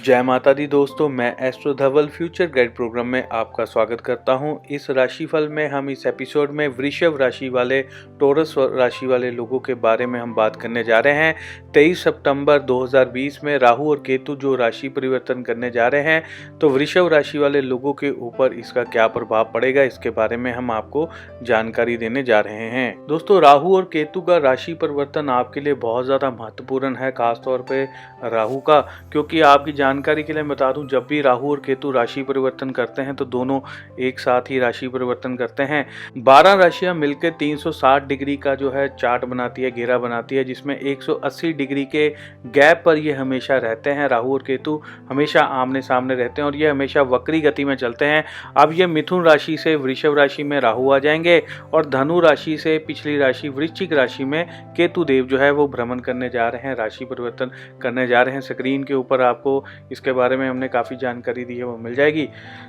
जय माता दी दोस्तों, मैं एस्ट्रो धवल फ्यूचर गाइड प्रोग्राम में आपका स्वागत करता हूं। इस राशिफल में हम इस एपिसोड में वृषभ राशि वाले, टॉरस राशि वाले लोगों के बारे में हम बात करने जा रहे हैं। 23 सितंबर 2020 में राहु और केतु जो राशि परिवर्तन करने जा रहे हैं, तो वृषभ राशि वाले लोगों के ऊपर इसका क्या प्रभाव पड़ेगा, इसके बारे में हम आपको जानकारी देने जा रहे हैं। दोस्तों, राहु और केतु का राशि परिवर्तन आपके लिए बहुत ज़्यादा महत्वपूर्ण है, खासतौर पर राहु का, क्योंकि आपकी जानकारी के लिए बता दूं, जब भी राहु और केतु राशि परिवर्तन करते हैं तो दोनों एक साथ ही राशि परिवर्तन करते हैं। 12 राशियां मिलकर 360 डिग्री का जो है चार्ट बनाती है, घेरा बनाती है, जिसमें 180 डिग्री के गैप पर ये हमेशा रहते हैं। राहु और केतु हमेशा आमने सामने रहते हैं और ये हमेशा वक्री गति में चलते हैं। अब ये मिथुन राशि से वृषभ राशि में राहु आ जाएंगे और धनु राशि से पिछली राशि वृश्चिक राशि में केतु देव जो है वो भ्रमण करने जा रहे हैं, राशि परिवर्तन करने जा रहे हैं। स्क्रीन के ऊपर आपको इसके बारे में हमने काफ़ी जानकारी दी है, वो मिल जाएगी।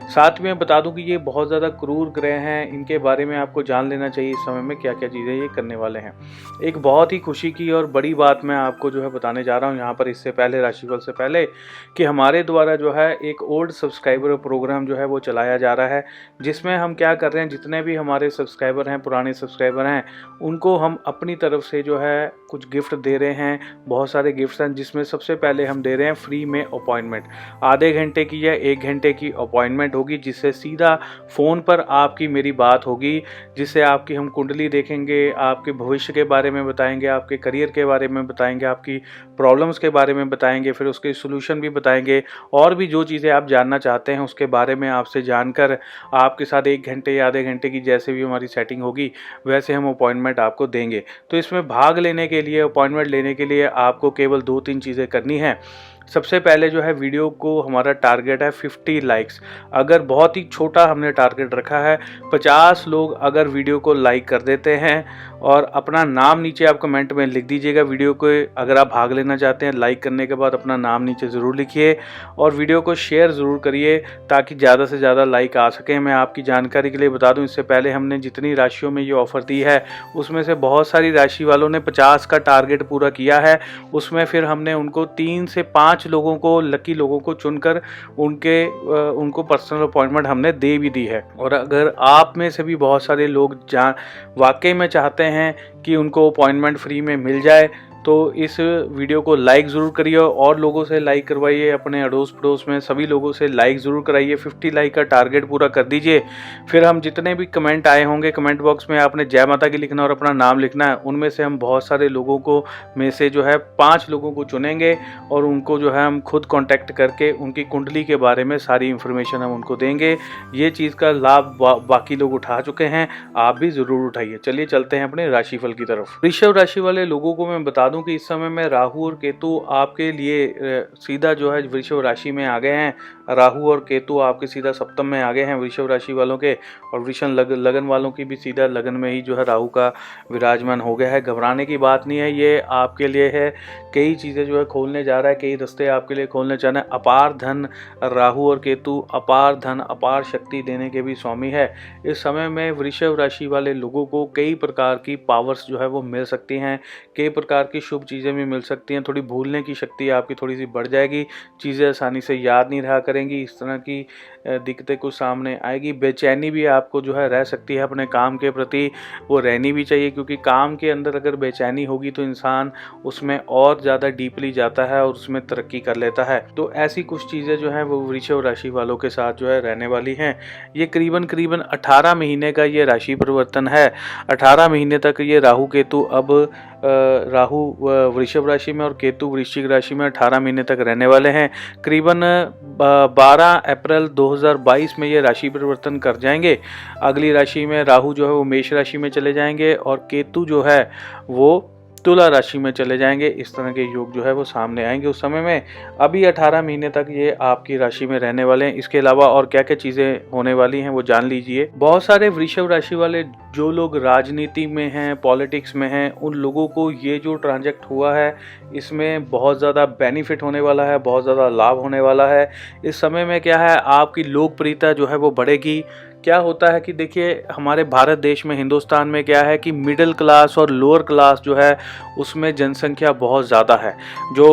साथ में बता दूं कि ये बहुत ज़्यादा क्रूर ग्रह हैं, इनके बारे में आपको जान लेना चाहिए इस समय में क्या क्या चीज़ें ये करने वाले हैं। एक बहुत ही खुशी की और बड़ी बात मैं आपको जो है बताने जा रहा हूँ यहाँ पर, इससे पहले राशिफल से पहले, कि हमारे द्वारा जो है एक ओल्ड सब्सक्राइबर प्रोग्राम जो है वो चलाया जा रहा है, जिसमें हम क्या कर रहे हैं, जितने भी हमारे सब्सक्राइबर हैं, पुराने सब्सक्राइबर हैं, उनको हम अपनी तरफ से जो है कुछ गिफ्ट दे रहे हैं। बहुत सारे गिफ्ट्स हैं, जिसमें सबसे पहले हम दे रहे हैं फ्री में अपॉइंटमेंट। आधे घंटे की या 1 घंटे की अपॉइंटमेंट होगी, जिससे सीधा फ़ोन पर आपकी मेरी बात होगी, जिससे आपकी हम कुंडली देखेंगे, आपके भविष्य के बारे में बताएंगे, आपके करियर के बारे में बताएंगे, आपकी प्रॉब्लम्स के बारे में बताएंगे, फिर उसके सॉल्यूशन भी बताएंगे, और भी जो चीज़ें आप जानना चाहते हैं उसके बारे में आपसे जानकर आपके साथ 1 घंटे या आधे घंटे की जैसे भी हमारी सेटिंग होगी वैसे हम अपॉइंटमेंट आपको देंगे। तो इसमें भाग लेने के लिए, अपॉइंटमेंट लेने के लिए आपको केवल 2-3 चीज़ें करनी है। सबसे पहले जो है, वीडियो को हमारा टारगेट है 50 लाइक्स। अगर बहुत ही छोटा हमने टारगेट रखा है, 50 लोग अगर वीडियो को लाइक कर देते हैं और अपना नाम नीचे आप कमेंट में लिख दीजिएगा। वीडियो को अगर आप भाग लेना चाहते हैं, लाइक करने के बाद अपना नाम नीचे ज़रूर लिखिए और वीडियो को शेयर ज़रूर करिए ताकि ज़्यादा से ज़्यादा लाइक आ सकें। मैं आपकी जानकारी के लिए बता दूं, इससे पहले हमने जितनी राशियों में ये ऑफ़र दी है उसमें से बहुत सारी राशि वालों ने 50 का टारगेट पूरा किया है। उसमें फिर हमने उनको 3 से 5 लोगों को, लकी लोगों को चुनकर उनको पर्सनल अपॉइंटमेंट हमने दे भी दी है। और अगर आप में से भी बहुत सारे लोग वाकई में चाहते हैं कि उनको अपॉइंटमेंट फ्री में मिल जाए, तो इस वीडियो को लाइक ज़रूर करिए और लोगों से लाइक करवाइए, अपने अड़ोस पड़ोस में सभी लोगों से लाइक ज़रूर कराइए। 50 लाइक का टारगेट पूरा कर दीजिए। फिर हम जितने भी कमेंट आए होंगे, कमेंट बॉक्स में आपने जय माता की लिखना और अपना नाम लिखना है। उनमें से हम बहुत सारे लोगों को में से जो है 5 लोगों को चुनेंगे और उनको जो है हम खुद कॉन्टैक्ट करके उनकी कुंडली के बारे में सारी इन्फॉर्मेशन हम उनको देंगे। ये चीज़ का लाभ बाकी लोग उठा चुके हैं, आप भी ज़रूर उठाइए। चलिए चलते हैं अपने राशिफल की तरफ। वृषभ राशि वाले लोगों को मैं बता दूं कि इस समय में राहु और केतु आपके लिए सीधा जो है वृषभ राशि में आ गए हैं। राहु और केतु आपके सीधा सप्तम में आ गए हैं वृषभ राशि वालों के, और वृषण लगन वालों की भी सीधा लगन में ही जो है राहु का विराजमान हो गया है। घबराने की बात नहीं है, ये आपके लिए है। कई चीज़ें जो है खोलने जा रहा है, कई रास्ते आपके लिए खोलने जा रहे हैं। अपार धन, राहु और केतु अपार धन, अपार शक्ति देने के भी स्वामी है। इस समय में वृषभ राशि वाले लोगों को कई प्रकार की पावर्स जो है वो मिल सकती हैं, कई प्रकार की शुभ चीज़ें भी मिल सकती हैं। थोड़ी भूलने की शक्ति आपकी थोड़ी सी बढ़ जाएगी, चीज़ें आसानी से याद नहीं रहा करेंगी, इस तरह की दिक्कतें कुछ सामने आएगी। बेचैनी भी आपको जो है रह सकती है अपने काम के प्रति, वो रहनी भी चाहिए, क्योंकि काम के अंदर अगर बेचैनी होगी तो इंसान उसमें और ज़्यादा डीपली जाता है और उसमें तरक्की कर लेता है। तो ऐसी कुछ चीज़ें जो हैं वो वृषभ राशि वालों के साथ जो है रहने वाली हैं। ये करीबन 18 महीने का ये राशि परिवर्तन है। 18 महीने तक ये राहु केतु, अब राहु वृषभ राशि में और केतु वृश्चिक राशि में 18 महीने तक रहने वाले हैं। करीबन 12 अप्रैल 2022 में ये राशि परिवर्तन कर जाएंगे। अगली राशि में राहु जो है वो मेष राशि में चले जाएंगे और केतु जो है वो तुला राशि में चले जाएंगे। इस तरह के योग जो है वो सामने आएंगे उस समय में। अभी 18 महीने तक ये आपकी राशि में रहने वाले हैं। इसके अलावा और क्या क्या चीज़ें होने वाली हैं वो जान लीजिए। बहुत सारे वृषभ राशि वाले जो लोग राजनीति में हैं, पॉलिटिक्स में हैं, उन लोगों को ये जो ट्रांजैक्ट हुआ है इसमें बहुत ज़्यादा बेनिफिट होने वाला है, बहुत ज़्यादा लाभ होने वाला है। इस समय में क्या है, आपकी लोकप्रियता जो है वो बढ़ेगी। क्या होता है कि देखिए हमारे भारत देश में, हिंदुस्तान में क्या है कि मिडिल क्लास और लोअर क्लास जो है उसमें जनसंख्या बहुत ज़्यादा है। जो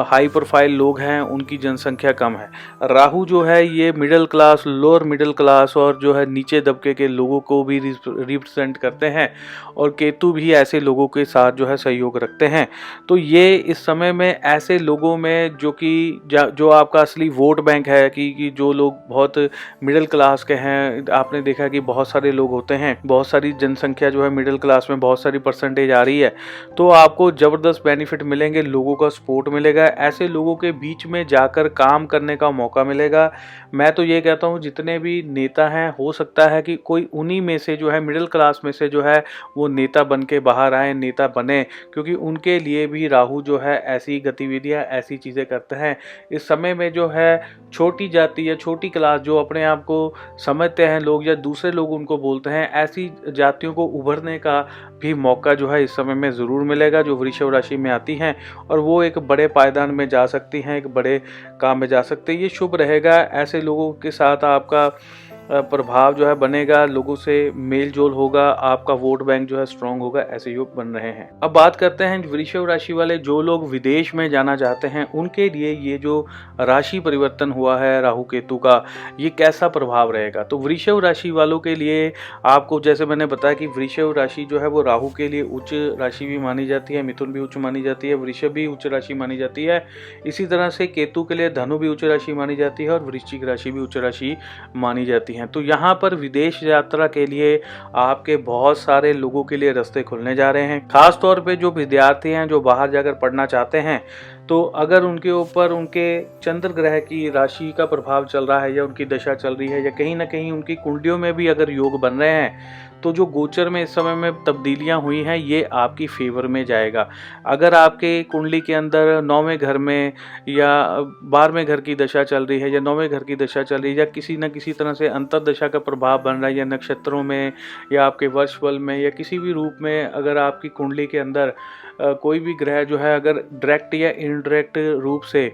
हाई प्रोफाइल लोग हैं उनकी जनसंख्या कम है। राहु जो है ये middle class, lower middle class और जो है नीचे दबके के लोगों को भी रिप्रेजेंट करते हैं, और केतु भी ऐसे लोगों के साथ जो है सहयोग रखते हैं। तो ये इस समय में ऐसे लोगों में जो आपका असली वोट बैंक है कि जो लोग बहुत मिडिल क्लास के हैं, आपने देखा कि बहुत सारे लोग होते हैं, बहुत सारी जनसंख्या जो है मिडिल क्लास में बहुत सारी परसेंटेज आ रही है, तो आपको ज़बरदस्त बेनिफिट मिलेंगे, लोगों का सपोर्ट मिलेगा, ऐसे लोगों के बीच में जाकर काम करने का मौका मिलेगा। मैं तो ये कहता हूँ जितने भी नेता हैं, हो सकता है कि कोई उन्हीं में से जो है मिडिल क्लास में से जो है वो नेता बन के बाहर आए, नेता बने, क्योंकि उनके लिए भी राहु जो है ऐसी गतिविधियां, ऐसी चीज़ें करते हैं। इस समय में जो है छोटी जाति या छोटी क्लास जो अपने आप को समझते हैं लोग, या दूसरे लोग उनको बोलते हैं, ऐसी जातियों को उभरने का भी मौका जो है इस समय में ज़रूर मिलेगा, जो वृषभ राशि में आती हैं, और वो एक बड़े पायदान में जा सकती हैं, एक बड़े काम में जा सकते हैं। ये शुभ रहेगा। ऐसे लोगों के साथ आपका प्रभाव जो है बनेगा, लोगों से मेल जोल होगा, आपका वोट बैंक जो है स्ट्रांग होगा, ऐसे योग बन रहे हैं। अब बात करते हैं वृषभ राशि वाले जो लोग विदेश में जाना चाहते हैं, उनके लिए ये जो राशि परिवर्तन हुआ है राहु केतु का, ये कैसा प्रभाव रहेगा। तो वृषभ राशि वालों के लिए आपको, जैसे मैंने बताया कि वृषभ राशि जो है वो राहु के लिए उच्च राशि भी मानी जाती है, मिथुन भी उच्च मानी जाती है, वृषभ भी उच्च राशि मानी जाती है। इसी तरह से केतु के लिए धनु भी उच्च राशि मानी जाती है और वृश्चिक राशि भी उच्च राशि मानी जाती है। तो यहाँ पर विदेश यात्रा के लिए आपके बहुत सारे लोगों के लिए रास्ते खुलने जा रहे हैं। खास तौर पे जो विद्यार्थी हैं, जो बाहर जाकर पढ़ना चाहते हैं, तो अगर उनके ऊपर उनके चंद्र ग्रह की राशि का प्रभाव चल रहा है, या उनकी दशा चल रही है, या कहीं ना कहीं उनकी कुंडलियों में भी अगर योग बन रहे हैं, तो जो गोचर में इस समय में तब्दीलियां हुई हैं ये आपकी फेवर में जाएगा। अगर आपके कुंडली के अंदर 9वें घर में या 12वें घर की दशा चल रही है, या 9वें घर की दशा चल रही है, या किसी न किसी तरह से अंतर्दशा का प्रभाव बन रहा है, या नक्षत्रों में, या आपके वर्ष बल में, या किसी भी रूप में अगर आपकी कुंडली के अंदर कोई भी ग्रह जो है अगर डायरेक्ट या इनडायरेक्ट रूप से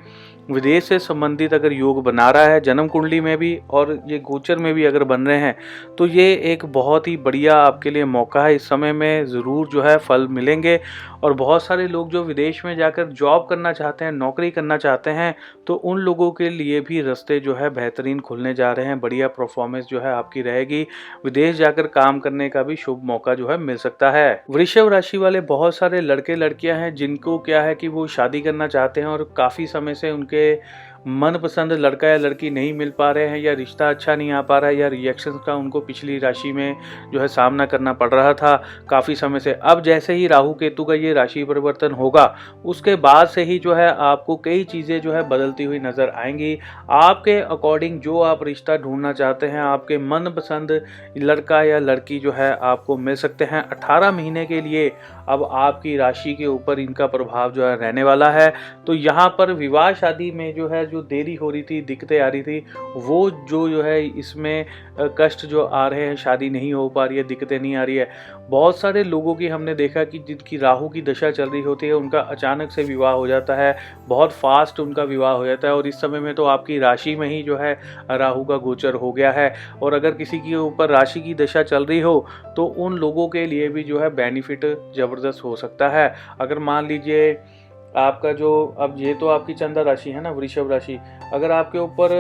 विदेश से संबंधित अगर योग बना रहा है, जन्म कुंडली में भी और ये गोचर में भी अगर बन रहे हैं, तो ये एक बहुत ही बढ़िया आपके लिए मौका है। इस समय में ज़रूर जो है फल मिलेंगे। और बहुत सारे लोग जो विदेश में जाकर जॉब करना चाहते हैं, नौकरी करना चाहते हैं, तो उन लोगों के लिए भी रास्ते जो है बेहतरीन खुलने जा रहे हैं। बढ़िया परफॉर्मेंस जो है आपकी रहेगी। विदेश जाकर काम करने का भी शुभ मौका जो है मिल सकता है। वृषभ राशि वाले बहुत सारे लड़के लड़कियां हैं जिनको क्या है कि वो शादी करना चाहते हैं, और काफ़ी समय से उनके मनपसंद लड़का या लड़की नहीं मिल पा रहे हैं, या रिश्ता अच्छा नहीं आ पा रहा है, या रिएक्शन का उनको पिछली राशि में जो है सामना करना पड़ रहा था काफ़ी समय से। अब जैसे ही राहु केतु का ये राशि परिवर्तन होगा, उसके बाद से ही जो है आपको कई चीज़ें जो है बदलती हुई नज़र आएंगी। आपके अकॉर्डिंग जो आप रिश्ता ढूंढना चाहते हैं, आपके मनपसंद लड़का या लड़की जो है आपको मिल सकते हैं। 18 महीने के लिए अब आपकी राशि के ऊपर इनका प्रभाव जो है रहने वाला है। तो यहाँ पर विवाह शादी में जो है जो देरी हो रही थी, दिक्कतें आ रही थी, वो जो है इसमें कष्ट जो आ रहे हैं, शादी नहीं हो पा रही है, दिक्कतें नहीं आ रही है। बहुत सारे लोगों की हमने देखा कि जिनकी राहु की दशा चल रही होती है, उनका अचानक से विवाह हो जाता है, बहुत फास्ट उनका विवाह हो जाता है। और इस समय में तो आपकी राशि में ही जो है राहु का गोचर हो गया है। और अगर किसी के ऊपर राशि की दशा चल रही हो, तो उन लोगों के लिए भी जो है बेनिफिट जबरदस्त हो सकता है। अगर मान लीजिए आपका जो, अब ये तो आपकी चंद्र राशि है ना, वृषभ राशि, अगर आपके ऊपर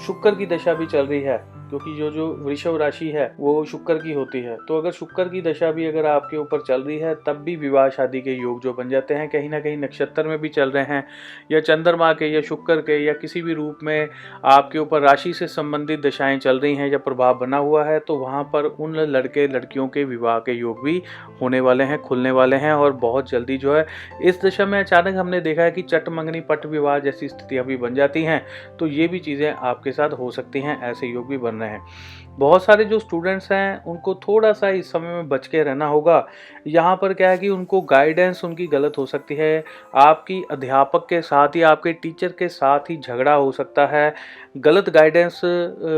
शुक्र की दशा भी चल रही है, क्योंकि जो वृषभ राशि है वो शुक्र की होती है, तो अगर शुक्र की दशा भी अगर आपके ऊपर चल रही है, तब भी विवाह शादी के योग जो बन जाते हैं। कहीं ना कहीं नक्षत्र में भी चल रहे हैं, या चंद्रमा के, या शुक्र के, या किसी भी रूप में आपके ऊपर राशि से संबंधित दशाएं चल रही हैं, या प्रभाव बना हुआ है, तो वहाँ पर उन लड़के लड़कियों के विवाह के योग भी होने वाले हैं, खुलने वाले हैं। और बहुत जल्दी जो है इस दशा में अचानक हमने देखा है कि चट मंगनी पट विवाह जैसी स्थितियाँ भी बन जाती हैं। तो ये भी चीज़ें आपके साथ हो सकती हैं, ऐसे योग भी बन रहे हैं। बहुत सारे जो स्टूडेंट्स हैं उनको थोड़ा सा इस समय में बच के रहना होगा। यहाँ पर क्या है कि उनको गाइडेंस उनकी गलत हो सकती है, आपकी अध्यापक के साथ ही, आपके टीचर के साथ ही झगड़ा हो सकता है। गलत गाइडेंस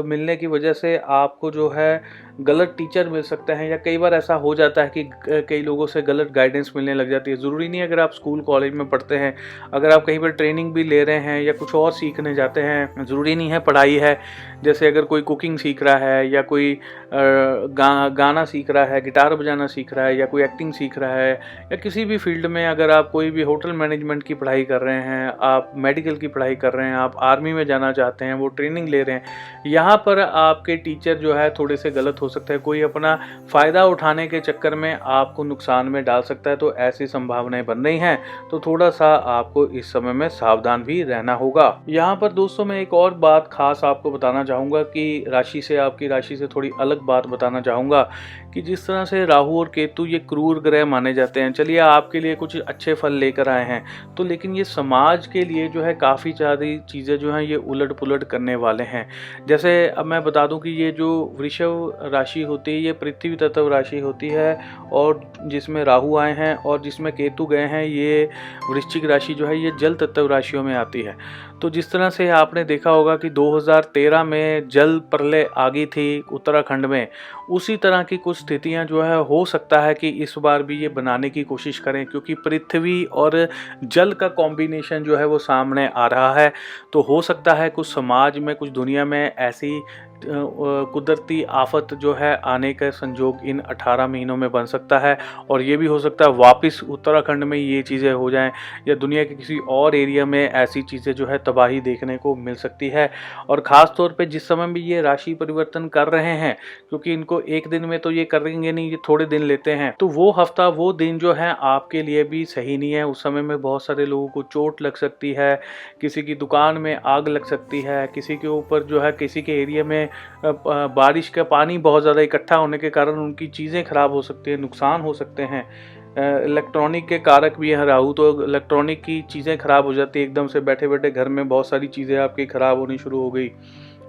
मिलने की वजह से आपको जो है गलत टीचर मिल सकते हैं, या कई बार ऐसा हो जाता है कि कई लोगों से गलत गाइडेंस मिलने लग जाती है। ज़रूरी नहीं है अगर आप स्कूल कॉलेज में पढ़ते हैं, अगर आप कहीं पर ट्रेनिंग भी ले रहे हैं या कुछ और सीखने जाते हैं, ज़रूरी नहीं है पढ़ाई है। जैसे अगर कोई कुकिंग सीख रहा है, या कोई गाना सीख रहा है, गिटार बजाना सीख रहा है, या कोई एक्टिंग सीख रहा है, या किसी भी फील्ड में अगर आप कोई भी होटल मैनेजमेंट की पढ़ाई कर रहे हैं, आप मेडिकल की पढ़ाई कर रहे हैं, आप आर्मी में जाना चाहते हैं, वो ट्रेनिंग ले रहे हैं, यहाँ पर आपके टीचर जो है थोड़े से गलत हो सकते हैं। कोई अपना फ़ायदा उठाने के चक्कर में आपको नुकसान में डाल सकता है, तो ऐसी संभावनाएं बन रही हैं। तो थोड़ा सा आपको इस समय में सावधान भी रहना होगा। यहाँ पर दोस्तों मैं एक और बात खास आपको बताना चाहूँगा कि आपकी राशि से थोड़ी अलग बात बताना चाहूँगा कि जिस तरह से राहु और केतु ये क्रूर ग्रह माने जाते हैं, चलिए आपके लिए कुछ अच्छे फल लेकर आए हैं, तो लेकिन ये समाज के लिए जो है काफ़ी ज़्यादा चीज़ें जो हैं ये उलट पुलट करने वाले हैं। जैसे अब मैं बता दूं कि ये जो वृषभ राशि होती है ये पृथ्वी तत्व राशि होती है, और जिसमें राहु आए हैं और जिसमें केतु गए हैं, ये वृश्चिक राशि जो है ये जल तत्व राशियों में आती है। तो जिस तरह से आपने देखा होगा कि 2013 में जल प्रलय आ गई थी उत्तराखंड में, उसी तरह की कुछ स्थितियां जो है हो सकता है कि इस बार भी ये बनाने की कोशिश करें, क्योंकि पृथ्वी और जल का कॉम्बिनेशन जो है वो सामने आ रहा है। तो हो सकता है कुछ समाज में, कुछ दुनिया में ऐसी कुदरती आफत जो है आने का संजोग इन 18 महीनों में बन सकता है, और ये भी हो सकता है वापस उत्तराखंड में ये चीज़ें हो जाएं, या दुनिया के किसी और एरिया में ऐसी चीज़ें जो है तबाही देखने को मिल सकती है। और ख़ास तौर पे जिस समय भी ये राशि परिवर्तन कर रहे हैं, क्योंकि इनको एक दिन में तो ये करेंगे नहीं, ये थोड़े दिन लेते हैं, तो वो हफ्ता, वो दिन जो है आपके लिए भी सही नहीं है। उस समय में बहुत सारे लोगों को चोट लग सकती है, किसी की दुकान में आग लग सकती है, किसी के ऊपर जो है, किसी के एरिया में बारिश का पानी बहुत ज़्यादा इकट्ठा होने के कारण उनकी चीज़ें खराब हो सकती हैं, नुकसान हो सकते हैं। इलेक्ट्रॉनिक के कारक भी हैं राहु, तो इलेक्ट्रॉनिक की चीज़ें खराब हो जाती है, एकदम से बैठे बैठे घर में बहुत सारी चीज़ें आपकी खराब होनी शुरू हो गई,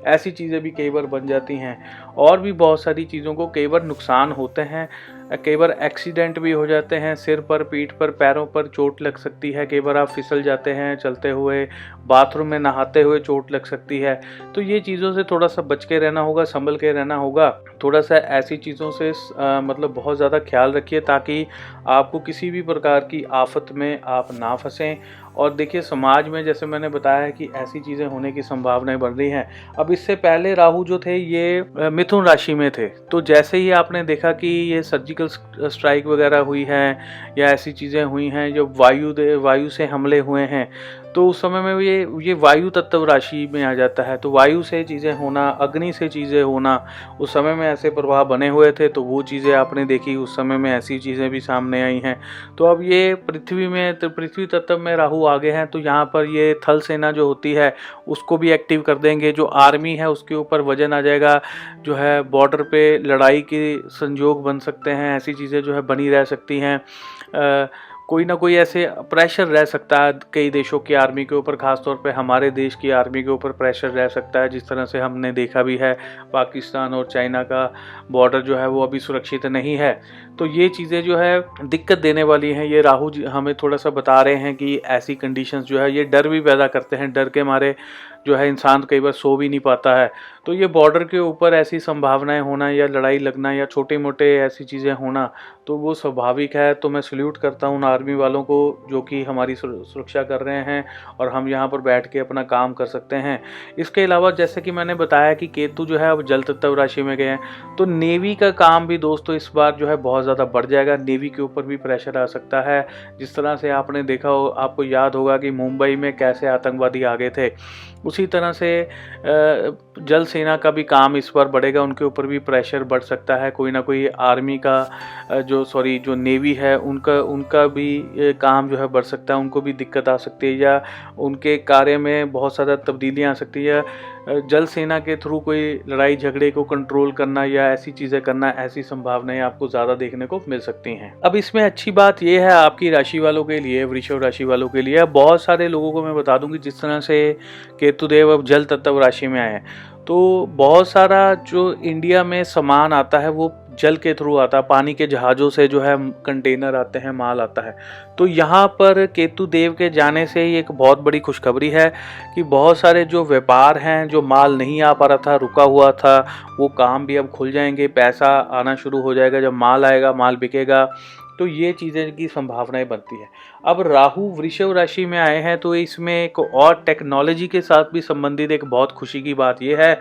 ऐसी चीज़ें भी कई बार बन जाती हैं। और भी बहुत सारी चीज़ों को कई बार नुकसान होते हैं, कई बार एक्सीडेंट भी हो जाते हैं, सिर पर, पीठ पर, पैरों पर चोट लग सकती है, कई बार आप फिसल जाते हैं चलते हुए, बाथरूम में नहाते हुए चोट लग सकती है। तो ये चीज़ों से थोड़ा सा बच के रहना होगा, संभल के रहना होगा। थोड़ा सा ऐसी चीज़ों से मतलब बहुत ज़्यादा ख्याल रखिए, ताकि आपको किसी भी प्रकार की आफत में आप ना फंसें। और देखिए समाज में जैसे मैंने बताया है कि ऐसी चीज़ें होने की संभावनाएं बढ़ रही हैं। अब इससे पहले राहु जो थे ये मिथुन राशि में थे, तो जैसे ही आपने देखा कि ये सर्जिकल स्ट्राइक वगैरह हुई है, या ऐसी चीज़ें हुई हैं जो वायु से हमले हुए हैं, तो उस समय में ये वायु तत्व राशि में आ जाता है। तो वायु से चीज़ें होना, अग्नि से चीज़ें होना, उस समय में ऐसे प्रभाव बने हुए थे, तो वो चीज़ें आपने देखी, उस समय में ऐसी चीज़ें भी सामने आई हैं। तो अब ये पृथ्वी तत्व में राहु आगे हैं, तो यहाँ पर ये थल सेना जो होती है उसको भी एक्टिव कर देंगे। जो आर्मी है उसके ऊपर वजन आ जाएगा, जो है बॉर्डर पे लड़ाई के संजोग बन सकते हैं, ऐसी चीज़ें जो है बनी रह सकती हैं। कोई ना कोई ऐसे प्रेशर रह सकता है कई देशों की आर्मी के ऊपर, खासतौर पे हमारे देश की आर्मी के ऊपर प्रेशर रह सकता है, जिस तरह से हमने देखा भी है पाकिस्तान और चाइना का बॉर्डर जो है वो अभी सुरक्षित नहीं है। तो ये चीज़ें जो है दिक्कत देने वाली हैं। ये राहु हमें थोड़ा सा बता रहे हैं कि ऐसी कंडीशंस जो है ये डर भी पैदा करते हैं, डर के मारे जो है इंसान कई बार सो भी नहीं पाता है। तो ये बॉर्डर के ऊपर ऐसी संभावनाएं होना, या लड़ाई लगना, या छोटे मोटे ऐसी चीज़ें होना, तो वो स्वाभाविक है। तो मैं सल्यूट करता हूँ उन आर्मी वालों को जो कि हमारी सुरक्षा कर रहे हैं, और हम यहाँ पर बैठ के अपना काम कर सकते हैं। इसके अलावा जैसे कि मैंने बताया कि केतु जो है अब जल तत्व राशि में गए हैं, तो नेवी का काम भी दोस्तों इस बार जो है बहुत ज़्यादा बढ़ जाएगा। नेवी के ऊपर भी प्रेशर आ सकता है। जिस तरह से आपने देखा हो, आपको याद होगा कि मुंबई में कैसे आतंकवादी आ गए थे, उसी तरह से जल सेना का भी काम इस बार बढ़ेगा, उनके ऊपर भी प्रेशर बढ़ सकता है। कोई ना कोई आर्मी का जो नेवी है उनका भी काम जो है बढ़ सकता है, उनको भी दिक्कत आ सकती है, या उनके कार्य में बहुत ज़्यादा तब्दीलियाँ आ सकती है। जल सेना के थ्रू कोई लड़ाई झगड़े को कंट्रोल करना या ऐसी चीज़ें करना, ऐसी संभावनाएं आपको ज़्यादा देखने को मिल सकती हैं। अब इसमें अच्छी बात यह है आपकी राशि वालों के लिए, वृषभ राशि वालों के लिए, बहुत सारे लोगों को मैं बता दूं कि जिस तरह से केतुदेव अब जल तत्व राशि में आए हैं, तो बहुत सारा जो इंडिया में सामान आता है वो जल के थ्रू आता है, पानी के जहाज़ों से जो है कंटेनर आते हैं, माल आता है। तो यहाँ पर केतु देव के जाने से ही एक बहुत बड़ी खुशखबरी है कि बहुत सारे जो व्यापार हैं, जो माल नहीं आ पा रहा था, रुका हुआ था, वो काम भी अब खुल जाएंगे, पैसा आना शुरू हो जाएगा। जब माल आएगा, माल बिकेगा, तो ये चीज़ें की संभावनाएं बनती हैं। अब राहु वृषभ राशि में आए हैं तो इसमें एक और टेक्नोलॉजी के साथ भी संबंधित एक बहुत खुशी की बात यह है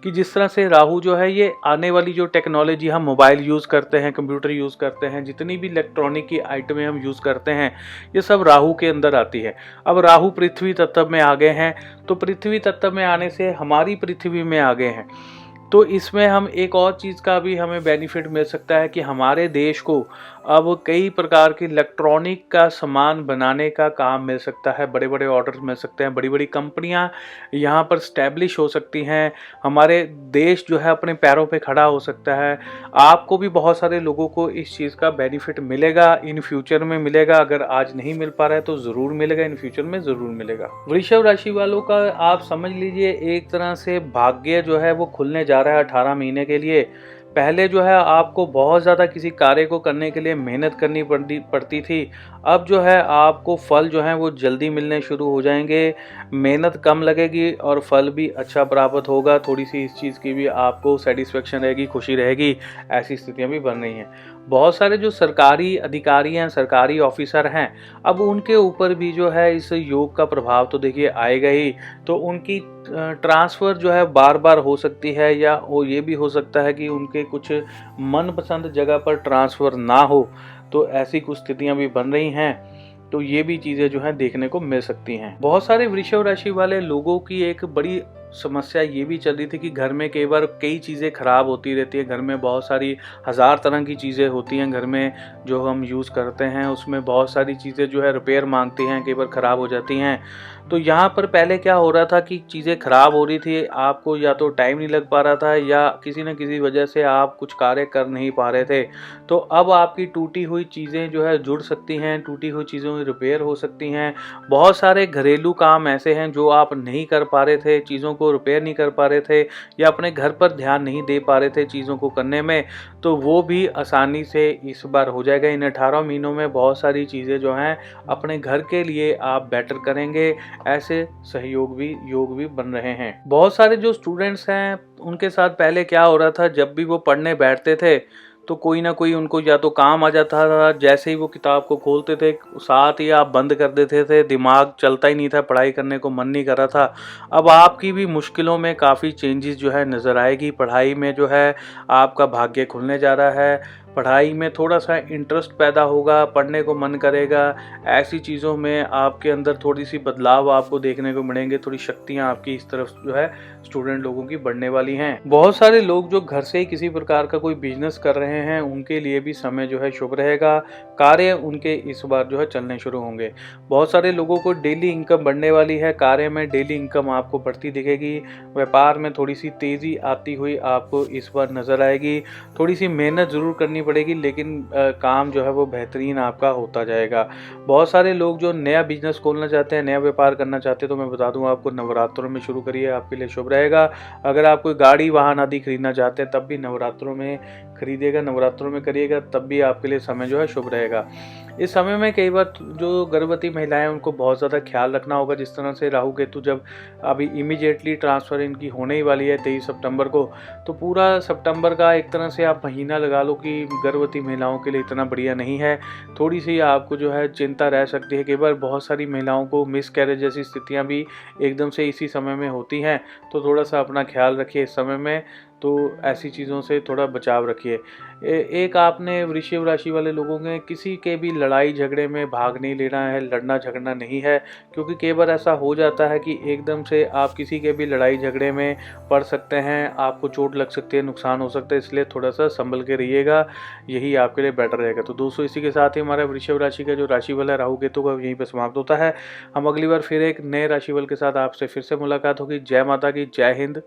कि जिस तरह से राहु जो है, ये आने वाली जो टेक्नोलॉजी हम मोबाइल यूज़ करते हैं, कंप्यूटर यूज़ करते हैं, जितनी भी इलेक्ट्रॉनिक की आइटमें हम यूज़ करते हैं, ये सब राहु के अंदर आती है। अब राहु पृथ्वी तत्व में आ गए हैं, तो पृथ्वी तत्व में आने से हमारी पृथ्वी में आ गए हैं। तो इसमें हम एक और चीज़ का भी हमें बेनिफिट मिल सकता है कि हमारे देश को अब कई प्रकार की इलेक्ट्रॉनिक का सामान बनाने का काम मिल सकता है, बड़े बड़े ऑर्डर मिल सकते हैं, बड़ी बड़ी कंपनियां यहाँ पर स्टैब्लिश हो सकती हैं, हमारे देश जो है अपने पैरों पे खड़ा हो सकता है। आपको भी बहुत सारे लोगों को इस चीज़ का बेनिफिट मिलेगा, इन फ्यूचर में मिलेगा। अगर आज नहीं मिल पा रहा है तो ज़रूर मिलेगा, इन फ्यूचर में ज़रूर मिलेगा। वृषभ राशि वालों का आप समझ लीजिए एक तरह से भाग्य जो है वो खुलने जा रहा है 18 महीने के लिए। पहले जो है आपको बहुत ज़्यादा किसी कार्य को करने के लिए मेहनत करनी पड़ती थी। अब जो है आपको फल जो हैं वो जल्दी मिलने शुरू हो जाएंगे, मेहनत कम लगेगी और फल भी अच्छा प्राप्त होगा। थोड़ी सी इस चीज़ की भी आपको सेटिस्फेक्शन रहेगी, खुशी रहेगी, ऐसी स्थितियां भी बन रही हैं। बहुत सारे जो सरकारी अधिकारी हैं, सरकारी ऑफिसर हैं, अब उनके ऊपर भी जो है इस योग का प्रभाव तो देखिए आएगा ही। तो उनकी ट्रांसफ़र जो है बार बार हो सकती है, या वो ये भी हो सकता है कि उनके कुछ मनपसंद जगह पर ट्रांसफ़र ना हो। तो ऐसी कुछ स्थितियां भी बन रही हैं। तो ये भी चीज़ें जो हैं देखने को मिल सकती हैं। बहुत सारे वृषभ राशि वाले लोगों की एक बड़ी समस्या ये भी चल रही थी कि घर में कई बार कई चीज़ें ख़राब होती रहती है। घर में बहुत सारी हज़ार तरह की चीज़ें होती हैं, घर में जो हम यूज़ करते हैं उसमें बहुत सारी चीज़ें जो है रिपेयर मांगती हैं, कई बार ख़राब हो जाती हैं। तो यहाँ पर पहले क्या हो रहा था कि चीज़ें ख़राब हो रही थी, आपको या तो टाइम नहीं लग पा रहा था या किसी न किसी वजह से आप कुछ कार्य कर नहीं पा रहे थे। तो अब आपकी टूटी हुई चीज़ें जो है जुड़ सकती हैं, टूटी हुई चीज़ों की रिपेयर हो सकती हैं। बहुत सारे घरेलू काम ऐसे हैं जो आप नहीं कर पा रहे थे, चीज़ों को रिपेयर नहीं कर पा रहे थे या अपने घर पर ध्यान नहीं दे पा रहे थे चीज़ों को करने में, तो वो भी आसानी से इस बार हो जाएगा। इन 18 महीनों में बहुत सारी चीज़ें जो हैं अपने घर के लिए आप बेटर करेंगे, ऐसे सहयोग भी योग भी बन रहे हैं। बहुत सारे जो स्टूडेंट्स हैं उनके साथ पहले क्या हो रहा था, जब भी वो पढ़ने बैठते थे तो कोई ना कोई उनको या तो काम आ जाता था, जैसे ही वो किताब को खोलते थे साथ ही आप बंद कर देते थे, दिमाग चलता ही नहीं था, पढ़ाई करने को मन नहीं कर रहा था। अब आपकी भी मुश्किलों में काफ़ी चेंजेस जो है नज़र आएगी। पढ़ाई में जो है आपका भाग्य खुलने जा रहा है, पढ़ाई में थोड़ा सा इंटरेस्ट पैदा होगा, पढ़ने को मन करेगा। ऐसी चीज़ों में आपके अंदर थोड़ी सी बदलाव आपको देखने को मिलेंगे, थोड़ी शक्तियाँ आपकी इस तरफ जो है स्टूडेंट लोगों की बढ़ने वाली हैं। बहुत सारे लोग जो घर से ही किसी प्रकार का कोई बिजनेस कर रहे हैं उनके लिए भी समय जो है शुभ रहेगा, कार्य उनके इस बार जो है चलने शुरू होंगे। बहुत सारे लोगों को डेली इनकम बढ़ने वाली है, कार्य में डेली इनकम आपको बढ़ती दिखेगी, व्यापार में थोड़ी सी तेज़ी आती हुई आपको इस बार नज़र आएगी। थोड़ी सी मेहनत ज़रूर करनी पड़ेगी लेकिन काम जो है वो बेहतरीन आपका होता जाएगा। बहुत सारे लोग जो नया बिजनेस खोलना चाहते हैं, नया व्यापार करना चाहते हैं, तो मैं बता दूं आपको नवरात्रों में शुरू करिए, आपके लिए शुभ रहेगा। अगर आप कोई गाड़ी वाहन आदि खरीदना चाहते हैं तब भी नवरात्रों में खरीदिएगा, नवरात्रों में करिएगा, तब भी आपके लिए समय जो है शुभ रहेगा। इस समय में कई बार जो गर्भवती महिलाएं उनको बहुत ज़्यादा ख्याल रखना होगा। जिस तरह से राहु केतु जब अभी इमीडिएटली ट्रांसफ़र इनकी होने ही वाली है 23 सितंबर को, तो पूरा सितंबर का एक तरह से आप महीना लगा लो कि गर्भवती महिलाओं के लिए इतना बढ़िया नहीं है। थोड़ी सी आपको जो है चिंता रह सकती है। कई बार बहुत सारी महिलाओं को मिसकैरेज जैसी स्थितियां भी एकदम से इसी समय में होती हैं, तो थोड़ा सा अपना ख्याल रखिए इस समय में, तो ऐसी चीज़ों से थोड़ा बचाव रखिए। एक आपने वृषभ राशि वाले लोगों ने किसी के भी लड़ाई झगड़े में भाग नहीं लेना है, लड़ना झगड़ना नहीं है, क्योंकि कई बार ऐसा हो जाता है कि एकदम से आप किसी के भी लड़ाई झगड़े में पड़ सकते हैं, आपको चोट लग सकती है, नुकसान हो सकता है, इसलिए थोड़ा सा संभल के रहिएगा, यही आपके लिए बेटर रहेगा। तो दोस्तों इसी के साथ ही हमारा वृषभ राशि का जो राशिफल है राहु केतु का यहीं पर समाप्त होता है। हम अगली बार फिर एक नए राशिफल के साथ आपसे फिर से मुलाकात होगी। जय माता की, जय हिंद।